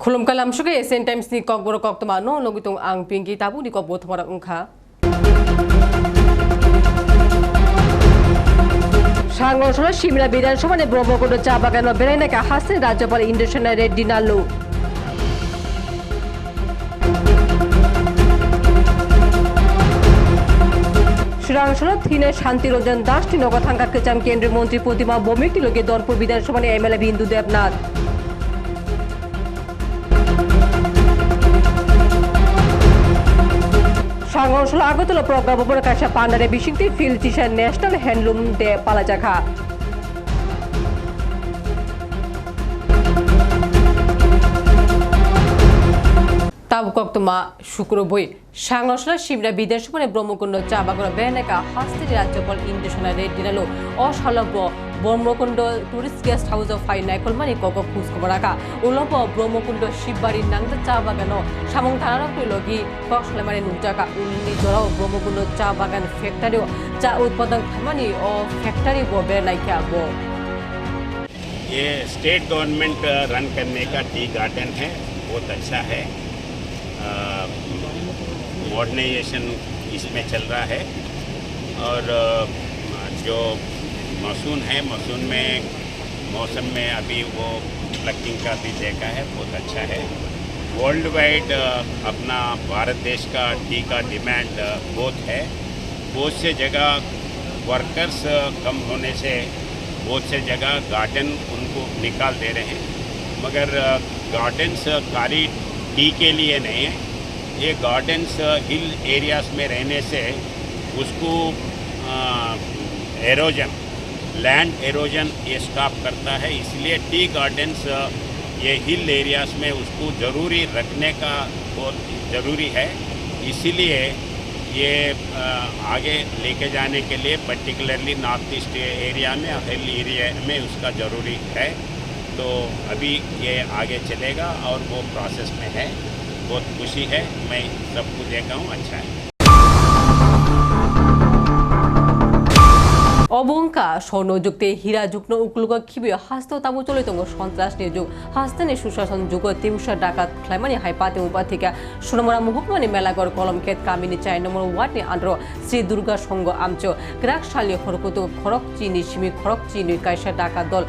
Khulum kalam shuke SN Times ni kok boro kok tama no logitong ang pingi tabu ni kok both mara ungkha. Sangosho Shimla Bidan Shomane Bromokondo Chabagano Bereneka Hasan Rajapal Indonesian Red Dinalu. Shirangshona Thine Shanti Rojan Dashti Nogatanga Kacham Kendra Montri Potima Bomiti Loge Donpur Bidan Shomane MLA Bindu Devnath. Sangosho Agotolo program Kasha Pandare Bishingti Field Tisha National Handloom De Palajaka. Tabukoktuma Shukurobui. Sangosho Shimla Bideshmane Bromokondo Chabagano Beneka Hasti Rajapal Indonesian Red Dinalo or Shalabo Bromokondo Tourist Guest House of Fine Nakolmani Koko Kuskomaraka Ulopo Bromokondo Shibari Nanga Chabagano Shamong Tara Pilogi Koshlamani Nujaka Uni Doro Bromokondo Chabagan Factory Cha Utpadan Kamani or Factory Bobe Naikabo. ये state government run करने का tea garden है, बहुत अच्छा है। Modernisation इसमें चल रहा है और जो मानसून है, मानसून में मौसम में अभी वो प्लकिंग का भी देखा है, बहुत अच्छा है। वर्ल्ड वाइड अपना भारत देश का टी का डिमांड बहुत है। बहुत से जगह वर्कर्स कम होने से बहुत से जगह गार्डन उनको निकाल दे रहे हैं, मगर गार्डन्स खाली टी के लिए नहीं है। ये गार्डन्स हिल एरियाज में रहने से उसको एरोजन, लैंड एरोजन ये स्टॉप करता है, इसलिए टी गार्डन्स ये हिल एरियाज में उसको ज़रूरी रखने का बहुत ज़रूरी है। इसीलिए ये आगे लेके जाने के लिए पर्टिकुलरली नॉर्थ ईस्ट एरिया में, हिल एरिया में उसका ज़रूरी है। तो अभी ये आगे चलेगा और वो प्रोसेस में है। बहुत खुशी है, मैं सबको देखा हूँ, अच्छा है। অবংকা স্বর্ণযুক্তে হীরা যুগ্ন উকুলক খিবিও হাস্ত তাবু চলিতঙ্গ সন্ত্রাসনি যুগ হাস্তানি সুশাসন যুগ তিমসা ডাকাত খ্লাইমানি হাইপাতে উপাথিকা সুনমরা মুহুকমানি মেলাগর কলমকেত কামিনী 4 নম্বর ওয়ার্ডনি আন্দ্র শ্রী দুর্গা সংঘ আমচ গ্রাকশালী খরকত খরকচিনি সিমি খরকচিনি কাইসা ডাকাত দল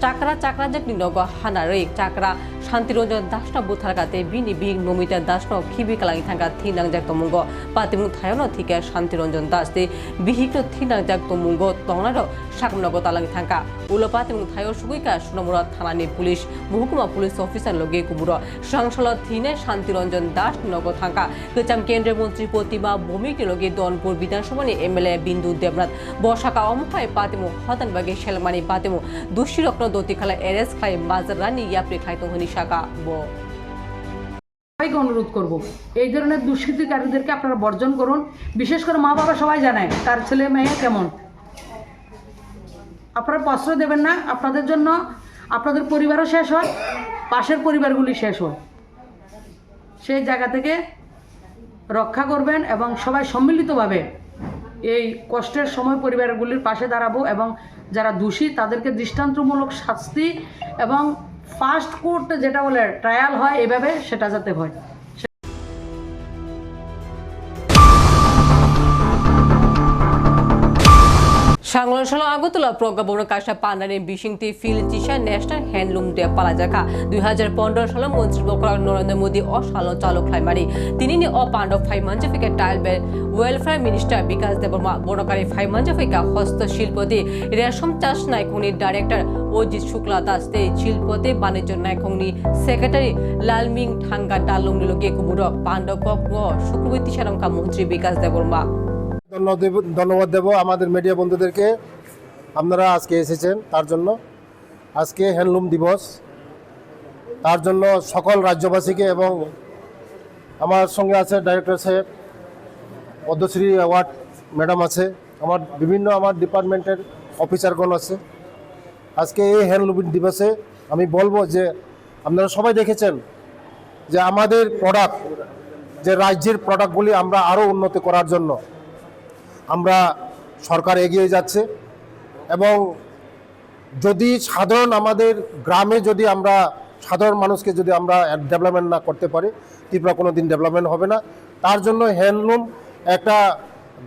চাকরা চাকরাজাকনি নগ হানারৈ চাকরা শান্তিরঞ্জন দাসনা বুথারগাতে বিনি বিং নমিতা দাসন খিবি কালাঙ্গি থাকা থিনাংজাক তমুঙ্গ পাতিমু থায়ন থিকে শান্তিরঞ্জন দাস দে বিহিত থিনাংজাক তমুঙ্গ তংনার সাকমনগ তালাঙ্গি থাকা উলো পাতিমু থায় সুগুইকা সুনমুরা থানানি পুলিশ মহকুমা পুলিশ অফিসার লগে কুবুর সাংসল থিনে শান্তিরঞ্জন দাস নগ থাকা গচাম কেন্দ্রীয় মন্ত্রী প্রতিমা ভূমিকে লগে দনপুর বিধানসভানি এমএলএ বিন্দু দেবনাথ বসাকা অমহাই পাতিমু হতানবাগে শেলমানি পাতিমু দুশিরক্ন দতি খালা এরেস খাই মাজারানি ইয়াপ্রি খাইতো হনি শাকা বো সবাইকে অনুরোধ করব এই ধরনের দুষ্কৃতিকারীদেরকে আপনারা বর্জন করুন। বিশেষ করে মা বাবা সবাই জানে তার ছেলে মেয়ে কেমন। আপনারা প্রশ্রয় দেবেন না, আপনাদের জন্য আপনাদের পরিবারও শেষ হয়, পাশের পরিবারগুলি শেষ হয়। সেই জায়গা থেকে রক্ষা করবেন এবং সবাই সম্মিলিতভাবে এই কষ্টের সময় পরিবারগুলির পাশে দাঁড়াবো এবং যারা দোষী তাদেরকে দৃষ্টান্তমূলক শাস্তি এবং ফার্স্ট কোর্ট যেটা বলে ট্রায়াল হয় এভাবে সেটা যাতে হয়। সাংলসল আগতলা প্রজ্ঞাপন কাশা পান্ডারে বিশিংতি ফিল চিশা ন্যাশনাল হ্যান্ডলুম ডে পালাজাকা 2015 সালে মন্ত্রী বকরা নরেন্দ্র মোদী অসাল চালক খাইমারি তিনি নি অ পান্ডব ফাই মঞ্জফিকে টাইল ওয়েলফেয়ার মিনিস্টার বিকাশ দেববর্মা বনকারী ফাই মঞ্জফিকা হস্তশিল্পতে রেশম চাষ নাইকংনি ডাইরেক্টর অজিত শুক্লা দাস দে শিল্পতে বাণিজ্য নাইকংনি সেক্রেটারি লালমিং ঠাঙ্গা ডালংনি লগে কুবুর পান্ডব শুক্রবার তিসারমকা মন্ত্রী বিকাশ দেববর্মা ধন্যবাদ দেব আমাদের মিডিয়া বন্ধুদেরকে। আপনারা আজকে এসেছেন তার জন্য। আজকে হ্যান্ডলুম দিবস, তার জন্য সকল রাজ্যবাসীকে এবং আমার সঙ্গে আছে ডাইরেক্টর সাহেব, পদ্মশ্রী অ্যাওয়ার্ড ম্যাডাম আছে, আমার বিভিন্ন আমার ডিপার্টমেন্টের অফিসারগণ আছে। আজকে এই হ্যান্ডলুম দিবসে আমি বলবো যে আপনারা সবাই দেখেছেন যে আমাদের প্রোডাক্ট, যে রাজ্যের প্রোডাক্টগুলি আমরা আরও উন্নতি করার জন্য আমরা সরকার এগিয়ে যাচ্ছে এবং যদি সাধারণ আমাদের গ্রামে যদি আমরা সাধারণ মানুষকে যদি আমরা ডেভেলপমেন্ট না করতে পারি, ত্রিপুরা কোনো দিন ডেভেলপমেন্ট হবে না। তার জন্য হ্যান্ডলুম একটা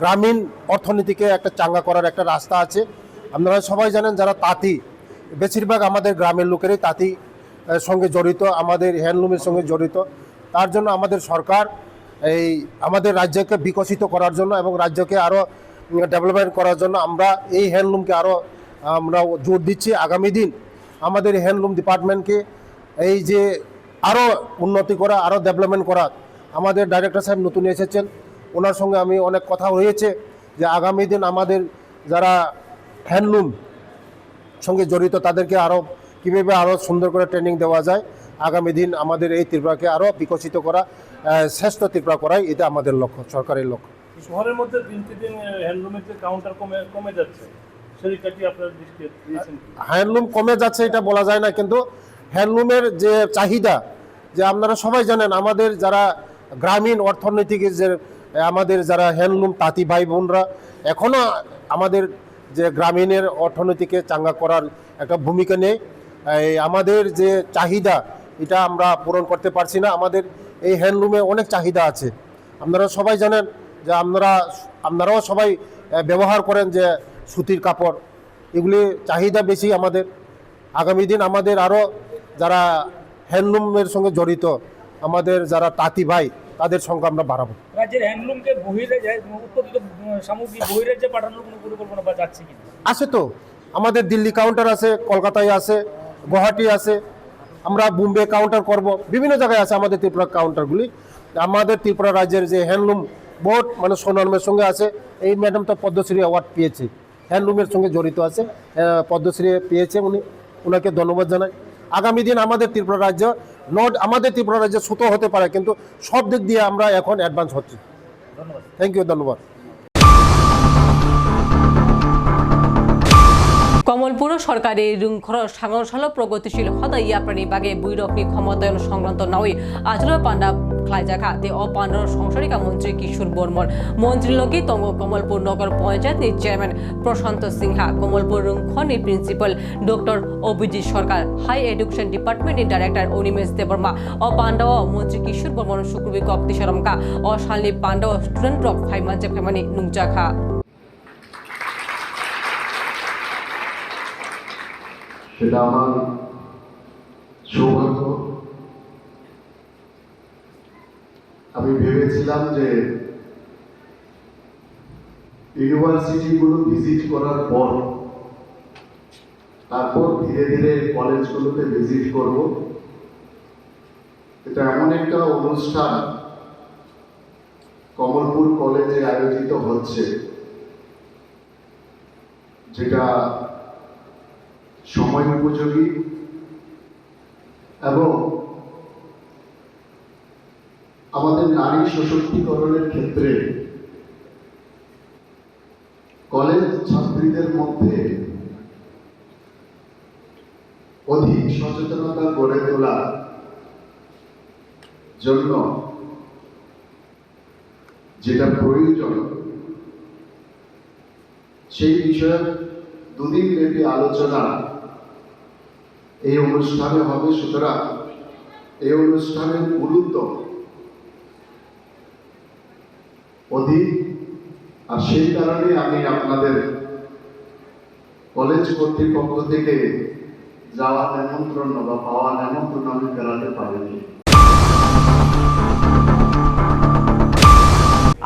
গ্রামীণ অর্থনীতিকে একটা চাঙ্গা করার একটা রাস্তা আছে। আপনারা সবাই জানেন যারা তাঁতি, বেশিরভাগ আমাদের গ্রামের লোকেরই তাঁতি সঙ্গে জড়িত, আমাদের হ্যান্ডলুমের সঙ্গে জড়িত। তার জন্য আমাদের সরকার এই আমাদের রাজ্যকে বিকশিত করার জন্য এবং রাজ্যকে আরও ডেভেলপমেন্ট করার জন্য আমরা এই হ্যান্ডলুমকে আরও আমরা জোর দিচ্ছি। আগামী দিন আমাদের হ্যান্ডলুম ডিপার্টমেন্টকে এই যে আরও উন্নতি করা, আরও ডেভেলপমেন্ট করা, আমাদের ডাইরেক্টর সাহেব নতুন এসেছেন, ওনার সঙ্গে আমি অনেক কথা হয়েছে যে আগামী দিন আমাদের যারা হ্যান্ডলুম সঙ্গে জড়িত তাদেরকে আরও কীভাবে আরও সুন্দর করে ট্রেনিং দেওয়া যায়। আগামী দিন আমাদের এই ত্রিপুরাকে আরও বিকশিত করা, শ্রেষ্ঠ ত্রিপুরা করাই এটা আমাদের লক্ষ্য, সরকারের লক্ষ্য। শহরের মধ্যে দিন হ্যান্ডলুমের যে কাউন্টার কমে যাচ্ছে, সেটাটি আপনার দৃষ্টি দিয়েছেন? হ্যান্ডলুম কমে যাচ্ছে এটা বলা যায় না, কিন্তু হ্যান্ডলুমের যে চাহিদা, যে আপনারা সবাই জানেন আমাদের যারা গ্রামীণ অর্থনীতিকে যে আমাদের যারা হ্যান্ডলুম তাঁতি ভাই বোনরা এখনও আমাদের যে গ্রামীণের অর্থনীতিকে চাঙ্গা করার একটা ভূমিকা নেই। আমাদের যে চাহিদা এটা আমরা পূরণ করতে পারছি না। আমাদের এই হ্যান্ডলুমে অনেক চাহিদা আছে। আপনারা সবাই জানেন যে আপনারাও সবাই ব্যবহার করেন যে সুতির কাপড়, এগুলি চাহিদা বেশি আমাদের। আগামী দিন আমাদের আরও যারা হ্যান্ডলুমের সঙ্গে জড়িত আমাদের যারা তাঁতি ভাই তাদের সংখ্যা আমরা বাড়াবো। রাজ্যের হ্যান্ডলুমকে উৎপাদিত সামগ্রী বহিরাজ্যে পাঠানোর কোনো পরিকল্পনা বা যাচ্ছে কি? আছে তো, আমাদের দিল্লি কাউন্টার আছে, কলকাতায় আছে, গুয়াহাটি আছে, আমরা বোম্বে কাউন্টার করব, বিভিন্ন জায়গায় আছে আমাদের ত্রিপুরা কাউন্টারগুলি। আমাদের ত্রিপুরা রাজ্যের যে হ্যান্ডলুম বোর্ড মানে সুনামের সঙ্গে আছে, এই ম্যাডাম তো পদ্মশ্রী অ্যাওয়ার্ড পেয়েছে, হ্যান্ডলুমের সঙ্গে জড়িত আছে, পদ্মশ্রী পেয়েছে উনি, ওনাকে ধন্যবাদ জানাই। আগামী দিন আমাদের ত্রিপুরা রাজ্য আমাদের ত্রিপুরা রাজ্য ছোট হতে পারে, কিন্তু সব দিক দিয়ে আমরা এখন অ্যাডভান্স হচ্ছি। ধন্যবাদ। থ্যাংক ইউ, ধন্যবাদ। কমলপুর সরকারি ঋণখর সাংগঠনশাল প্রগতিশীল সদায় ইয়াপ্রাণী বাগে বৈরকনি ক্ষমতায়ন সংক্রান্ত নাওই আজল পান্ডা খ্লাইজাখা তে অপান্ডর সংসদিকা মন্ত্রী কিশোর বর্মন মন্ত্রী লগি তঙ্গ কমলপুর নগর পঞ্চায়েত নি চেয়ারম্যান প্রশান্ত সিংহা কমলপুর ঋণখনি প্রিন্সিপাল ডক্টর অভিজিৎ সরকার হাই এডুকেশন ডিপার্টমেন্ট নি ডাইরেক্টর অনিমেশ দেববর্মা অপান্ডা মন্ত্রী কিশোর বর্মন শুক্রবি কপ্তি শরমকা অশালি পান্ডা স্টুডেন্ট অফ ফাইমানজে ফাইমানি নুংজাখা। সেটা আমার সৌভাগ্য। আমি ভেবেছিলাম যে ইউনিভার্সিটিগুলো ভিজিট করার পর তারপর ধীরে ধীরে কলেজগুলোতে ভিজিট করব। এটা এমন একটা অনুষ্ঠান কমলপুর কলেজে আয়োজিত হচ্ছে যেটা সময় উপযোগী এবং আমাদের নারী সশক্তিকরণের ক্ষেত্রে কলেজ ছাত্রীদের মধ্যে অধিক সচেতনতা গড়ে তোলার জন্য যেটা প্রয়োজন সেই বিষয়ে দুদিন ব্যাপী আলোচনা এই অনুষ্ঠানে হবে। সুতরাং এই অনুষ্ঠানের গুরুত্ব অধিক, আর সেই কারণে আমি আপনাদের কলেজ কর্তৃপক্ষ থেকে যাওয়া নিমন্ত্রণ বা পাওয়া নিমন্ত্রণ আমি ফেরাতে পারিনি।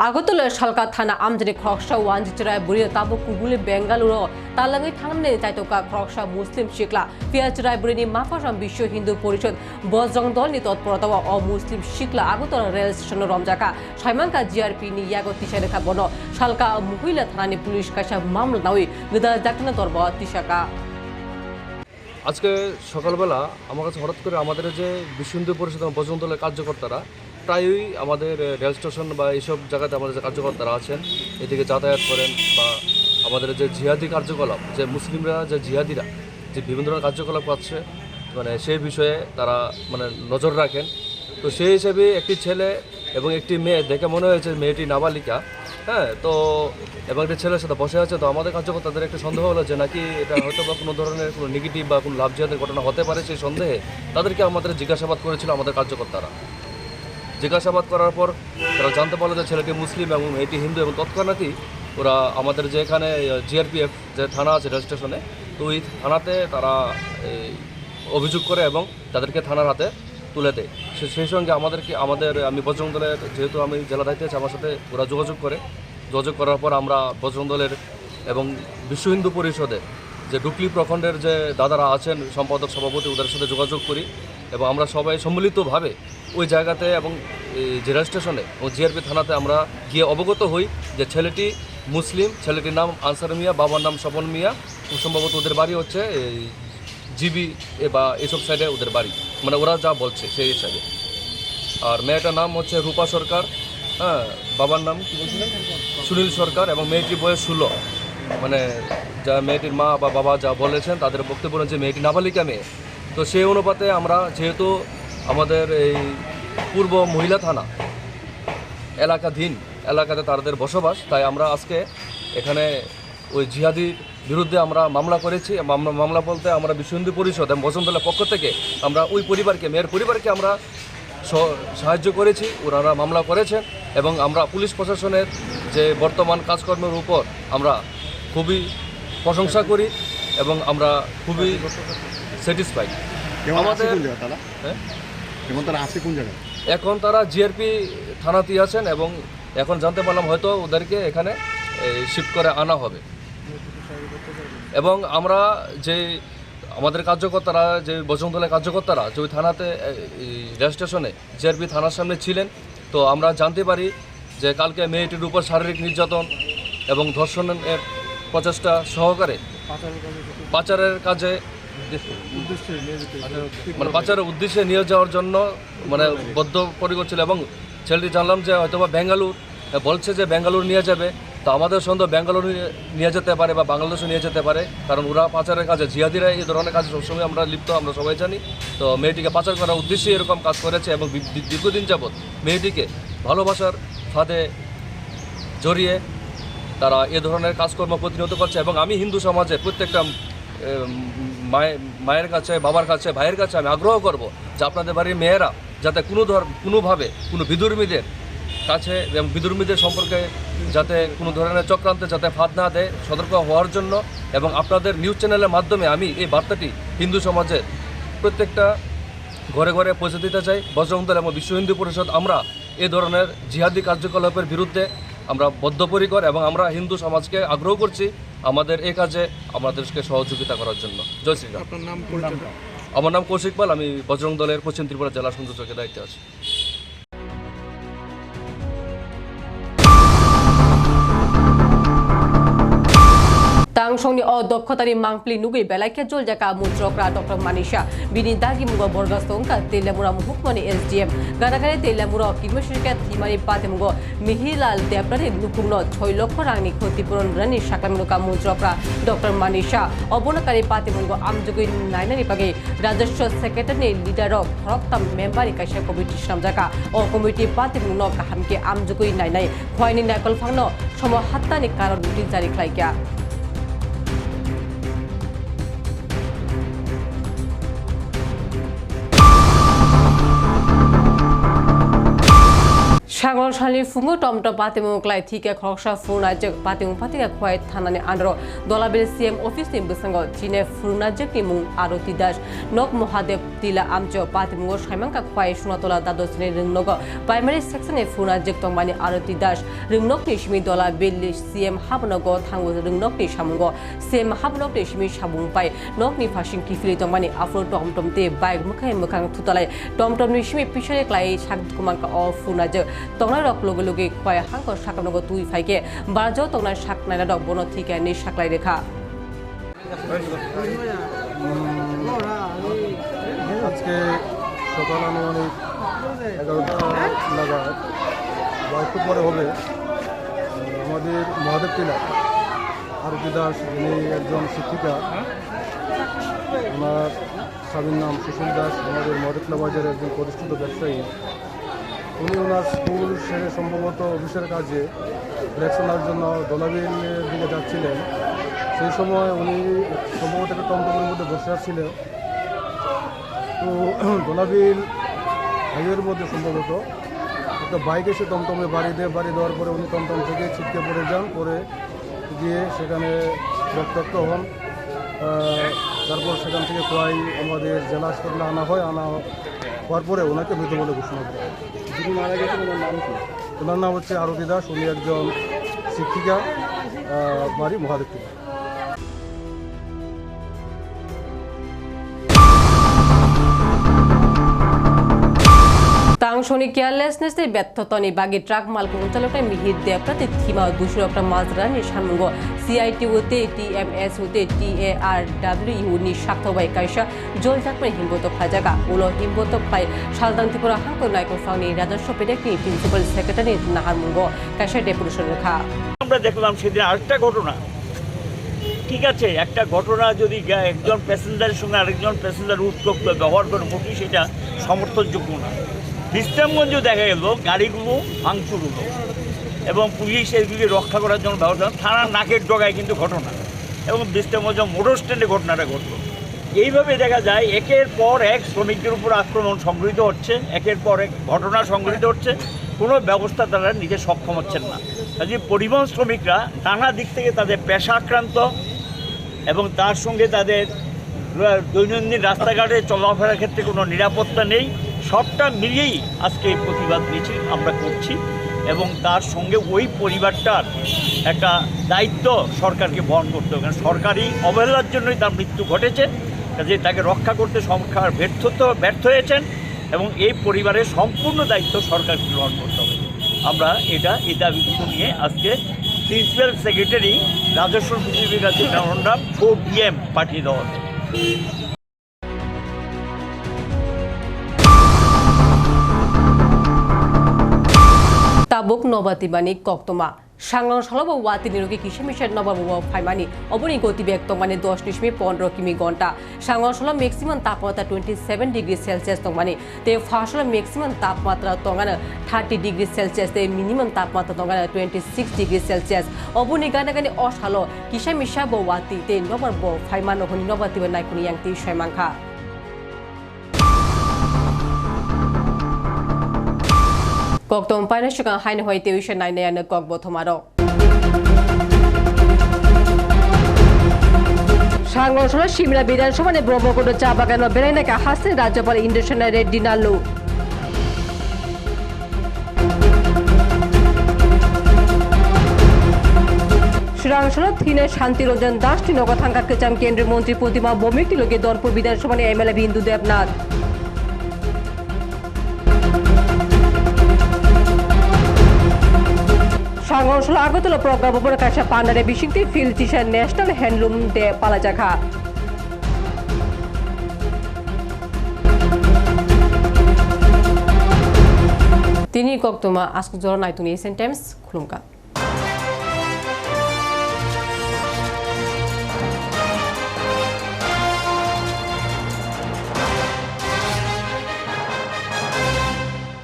আগরতলার শালকা থানা আমজানি খরকসা ওয়ানজিচরায় বুড়িয়া তাবু কুগুলি বেঙ্গালুরু তালাঙ্গি থাংনে চাইতকা খরকসা মুসলিম শিখলা পিয়াচরায় বুড়িনি মাফাসাম বিশ্ব হিন্দু পরিষদ বজরং দল নি তৎপরতা অ মুসলিম শিখলা আগরতলা রেল স্টেশন রমজাকা সাইমানকা জিআরপি নি ইয়াগো তিসা রেখা বন শালকা মহিলা থানানি পুলিশ কাইসা মামলা নাওই গদা জাকনা দরব তিসাকা। আজকে সকালবেলা আমার কাছে হঠাৎ করে আমাদের যে বিশ্ব হিন্দু পরিষদ এবং বজরং দলের কার্যকর্তারা প্রায়ই আমাদের রেল স্টেশন বা এইসব জায়গাতে আমাদের যে কার্যকর্তারা আছেন এদিকে যাতায়াত করেন, বা আমাদের যে জিহাদি কার্যকলাপ, যে মুসলিমরা যে জিহাদিরা যে বিভিন্ন ধরনের কার্যকলাপ করছে মানে সেই বিষয়ে তারা মানে নজর রাখেন। তো সেই হিসেবে একটি ছেলে এবং একটি মেয়ে দেখে মনে হয়েছে মেয়েটি নাবালিকা, হ্যাঁ, তো এবং একটা ছেলের সাথে বসে আছে। তো আমাদের কার্যকর্তাদের একটা সন্দেহ হলো যে নাকি এটা হয়তো বা কোনো ধরনের কোনো নেগেটিভ বা কোনো লাভজনক ঘটনা হতে পারে, সেই সন্দেহে তাদেরকে আমাদের জিজ্ঞাসাবাদ করেছিল আমাদের কার্যকর্তারা। জিজ্ঞাসাবাদ করার পর তারা জানতে পারলো যে ছেলেটি মুসলিম এবং এটি হিন্দু, এবং তৎক্ষণাৎই ওরা আমাদের যে এখানে জিআরপিএফ যে থানা আছে রেল স্টেশনে, তো ওই থানাতে তারা অভিযোগ করে এবং তাদেরকে থানার হাতে তুলে দেয়। সেই সঙ্গে আমি বজরং দলের, যেহেতু আমি জেলা দায়িত্বে আছি, আমার সাথে ওরা যোগাযোগ করার পর আমরা বজরং দলের এবং বিশ্ব হিন্দু পরিষদের যে ডুকলি প্রখণ্ডের যে দাদারা আছেন, সম্পাদক সভাপতি, ওদের সাথে যোগাযোগ করি এবং আমরা সবাই সম্মিলিতভাবে ওই জায়গাতে এবং যে রেল স্টেশনে ও জিআরপি থানাতে আমরা গিয়ে অবগত হই যে ছেলেটি মুসলিম, ছেলেটির নাম আনসার মিয়া, বাবার নাম স্বপন মিয়া, খুব সম্ভবত ওদের বাড়ি হচ্ছে এই জিবি বা এসব সাইডে ওদের বাড়ি, মানে ওরা যা বলছে সেই হিসাবে। আর মেয়েটার নাম হচ্ছে রূপা সরকার, হ্যাঁ, বাবার নাম কী বলছিলেন, সুনীল সরকার, এবং মেয়েটির বয়স 16। মানে যা মেয়েটির মা বা বাবা যা বলেছেন তাদের বক্তব্য যে মেয়েটি নাবালিকা মেয়ে। তো সেই অনুপাতে আমরা, যেহেতু আমাদের এই পূর্ব মহিলা থানা এলাকাতে তাদের বসবাস, তাই আমরা আজকে এখানে ওই জিহাদির বিরুদ্ধে আমরা মামলা করেছি। মামলা বলতে আমরা বিশ্ব হিন্দু পরিষদ এবং বজরং দলের পক্ষ থেকে আমরা ওই পরিবারকে, মেয়ের পরিবারকে আমরা সাহায্য করেছি, ওনারা মামলা করেছেন, এবং আমরা পুলিশ প্রশাসনের যে বর্তমান কাজকর্মের উপর আমরা খুবই প্রশংসা করি এবং আমরা খুবই স্যাটিসফাইড। আমাদের এখন তারা জিআরপি থানাতেই আছেন এবং এখন জানতে পারলাম হয়তো ওদেরকে এখানে শিফট করে আনা হবে। এবং আমরা যে আমাদের কার্যকর্তারা, যে বজরং দলের কার্যকর্তারা যে ওই থানাতে রেল স্টেশনে জিআরপি থানার সামনে ছিলেন, তো আমরা জানতে পারি যে কালকে মেয়েটির উপর শারীরিক নির্যাতন এবং ধর্ষণের প্রচেষ্টা সহকারে পাচারের কাজে, মানে পাচারের উদ্দেশ্যে নিয়ে যাওয়ার জন্য মানে বদ্ধপরিকর ছিল। এবং ছেলেটি জানলাম যে হয়তো বা বেঙ্গালুর বলছে যে বেঙ্গালুর নিয়ে যাবে। তো আমাদের সন্দেহ বেঙ্গালুর নিয়ে যেতে পারে বা বাংলাদেশে নিয়ে যেতে পারে, কারণ ওরা পাচারের কাজে, জিহাদিরা এই ধরনের কাজে সবসময় আমরা লিপ্ত, আমরা সবাই জানি। তো মেয়েটিকে পাচার করার উদ্দেশ্যে এরকম কাজ করেছে এবং দীর্ঘদিন যাবৎ মেয়েটিকে ভালোবাসার ফাঁদে জড়িয়ে তারা এ ধরনের কাজকর্ম প্রতিনিয়ত করছে। এবং আমি হিন্দু সমাজে প্রত্যেকটা মায়ের কাছে, বাবার কাছে, ভাইয়ের কাছে আমি আগ্রহ করব যে আপনাদের বাড়ির মেয়েরা যাতে কোনোভাবে কোনো বিধর্মীদের কাছে এবং বিধর্মীদের সম্পর্কে যাতে কোনো ধরনের চক্রান্তে যাতে ফাঁদ না দেয়, সতর্ক হওয়ার জন্য। এবং আপনাদের নিউজ চ্যানেলের মাধ্যমে আমি এই বার্তাটি হিন্দু সমাজের প্রত্যেকটা ঘরে ঘরে পৌঁছে দিতে চাই। বজরং দল এবং বিশ্ব হিন্দু পরিষদ আমরা এ ধরনের জিহাদি কার্যকলাপের বিরুদ্ধে আমরা বদ্ধপরিকর এবং আমরা হিন্দু সমাজকে আগ্রহ করছি আমাদের এই কাজে আমাদেরকে সহযোগিতা করার জন্য। জয় শ্রীরাম। আমার নাম কৌশিক পাল, আমি বজরং দলের পশ্চিম ত্রিপুরা জেলা সংযোজকের দায়িত্বে আছি। Tangshongni dopkhatari mangpli nugui belaike joljaka mutrokra Dr. Manisha bini dagi mugo borgastongka telemura muhukmani SDM ganagare telemura kimeshirke thimari pate mugo Mihilal Deprani nukungno 6 লক্ষ rangni khotipuron rani shaklamnuka mutrokra Dr. Manisha obonakari pate mugo amjugui nainani page rajashwa secretary leader of Thoroktam member kaisha committee samjaka o committee pate mugo kahamke amjugui nainai khwaini nakol phangno somo hattani karon notice jari khlaikya Shangolshali fungu tomto patimu klai thike khroksha furnajak patimu patika khwai thanani andro dolabil CM office ni busango chine furnajak ni mung Aroti Das nok Mohadev tila amcho patimu shaimangka khwai sunatola dadosne ringnogo primary section ni furnajak tongmani Aroti Das ringnok ni shimi dolabil CM habnogo thangu ringnok ni shamungo CM habnok ni shimi shabung pai nok ni fashion kifili tongmani afro tomtom te bike mukhai mukhang thutalai tomtom ni shimi pishare klai shakkumangka of furnajak Tongnai rok logo logo khwai hangko shaknogo tui phaike barjo tongnai shaknai rok bono thike ni shaklai rekha আজকে সকাল আনুমানিক 11টা নাগাদ বা একটু পরে হবে আমাদের মহাদেব টিলা আরতি দাস, যিনি একজন শিক্ষিকা, ওনার স্বামীর নাম সুশীল দাস, আমাদের মহাদেব টিলা বাজারের একজন প্রতিষ্ঠিত ব্যবসায়ী। উনি ওনার স্কুল সেরে সম্ভবত অফিসের কাজে ইলেকশনের জন্য দোলাবিলের দিকে যাচ্ছিলেন। সেই সময় উনি সম্ভবত একটা টমটমের মধ্যে বসে আসছিলেন। তো দোলাবিল হাইওয়ের মধ্যে সম্ভবত একটা বাইক এসে টমটমে বাড়ি দেওয়ার পরে উনি টমটম থেকে ছিটকে পড়ে যান, পরে গিয়ে সেখানে রক্তাক্ত হন। তারপর সেখান থেকে প্রায় আমাদের জেলা হাসপাতালে আনা হওয়ার পরে ওনাকে মৃত বলে ঘোষণা করা হয়। যিনি মারা গেছেন ওনার নাম কি? ওনার নাম হচ্ছে আরতি দাস। উনি একজন শিক্ষিকা, বাড়ি মহাদেবপুর। তাংশনি কেয়ারলেসনেস ব্যর্থতনি বাগি ট্রাক মালক অঞ্চলটা মিহির দেবরাতে থিমা দুশোরকটা মাজরানি সামঙ্গ সিআইটি হতে টিএমএস হতে TARW নি সাক্তবাই কাইসা জল জাকমাই হিমবত ফাজাগা উলো হিমবত ফাই সালদান ত্রিপুরা হাঙ্ক নায়ক সাউনি রাজস্ব পেডেকনি প্রিন্সিপাল সেক্রেটারি নাহারমুঙ্গ কাইসা ডেপুটেশন রেখা। আমরা দেখলাম সেদিন আরেকটা ঘটনা। ঠিক আছে, একটা ঘটনা যদি একজন প্যাসেঞ্জারের সঙ্গে আরেকজন প্যাসেঞ্জার উত্তপ্ত ব্যবহার করে মোটেই সেটা সমর্থনযোগ্য না। বিশ্রামগঞ্জে দেখা গেল গাড়িগুলো ভাঙচুর হলো এবং পুলিশ এগুলি রক্ষা করার জন্য ব্যবস্থা, থানার নাকের ডগায় কিন্তু ঘটনা, এবং বিশ্রামগঞ্জ মোটর স্ট্যান্ডে ঘটনাটা ঘটলো। এইভাবে দেখা যায় একের পর এক শ্রমিকদের উপর আক্রমণ সংঘটিত হচ্ছে, একের পর এক ঘটনা সংঘটিত হচ্ছে, কোনো ব্যবস্থা তারা নিতে সক্ষম হচ্ছেন না। কাজে পরিবহন শ্রমিকরা নানা দিক থেকে তাদের পেশা আক্রান্ত এবং তার সঙ্গে তাদের দৈনন্দিন রাস্তাঘাটে চলাফেরার ক্ষেত্রে কোনো নিরাপত্তা নেই। সবটা মিলিয়েই আজকে এই প্রতিবাদ মিছিল আমরা করছি এবং তার সঙ্গে ওই পরিবারটার একটা দায়িত্ব সরকারকে বহন করতে হবে, কারণ সরকারি অবহেলার জন্যই তার মৃত্যু ঘটেছে। কাজে তাকে রক্ষা করতে সরকার ব্যর্থ হয়েছেন এবং এই পরিবারের সম্পূর্ণ দায়িত্ব সরকারকে গ্রহণ করতে হবে। আমরা এই দাবিগুলো নিয়ে আজকে প্রিন্সিপাল সেক্রেটারি রাজস্ব সচিবের কাছে মেমোরান্ডাম 4 PM পাঠিয়ে দেওয়া হবে। তাবুক নবাতিবানি কক্তমা সাংলং সলব ওয়াতি নিরোগী কৃষি মিশন নবাবুব ফাইমানি অবনি গতিবেগ তমানে 10.15 কিমি ঘন্টা সাংলং সলব ম্যাক্সিমাম তাপমাত্রা 27 ডিগ্রি সেলসিয়াস তমানে তে ফাসল ম্যাক্সিমাম তাপমাত্রা তঙ্গানা 30 ডিগ্রি সেলসিয়াস তে মিনিমাম তাপমাত্রা তঙ্গানা 26 ডিগ্রি সেলসিয়াস অবনি গানাগানি অসালো কৃষি মিশা ব ওয়াতি তে নবার ব ফাইমানো হনি নবাতিবা নাইকুনি ইয়াংতি সয়মাংখা কক্তম পাইনা সুগাং হাইন হই তেউশে নাইনায়ানো কক বথমারো সাংগঠন সিমলা বিধানসভায় ব্রহ্মকুণ্ড চা বাগান বেড়াইনাকা হাসেন রাজ্যপাল ইন্দ্রসেনা রেড্ডি নালু শ্রীরাংশন থিনে শান্তিরঞ্জন দাস নগর থাঙ্কা কেচাম কেন্দ্রীয় মন্ত্রী প্রতিমা বমিকটি লোকে দরপুর বিধানসভায় MLA বিন্দু দেবনাথ সাংগঠন আগতল প্রজ্ঞা ভবন কাছা পান্ডারে বিশিংতি field teacher national handloom day পালাজাখা তিনি কক্তমা আজকে জড় নাইতুনি এসএন টাইমস খুলুমকা।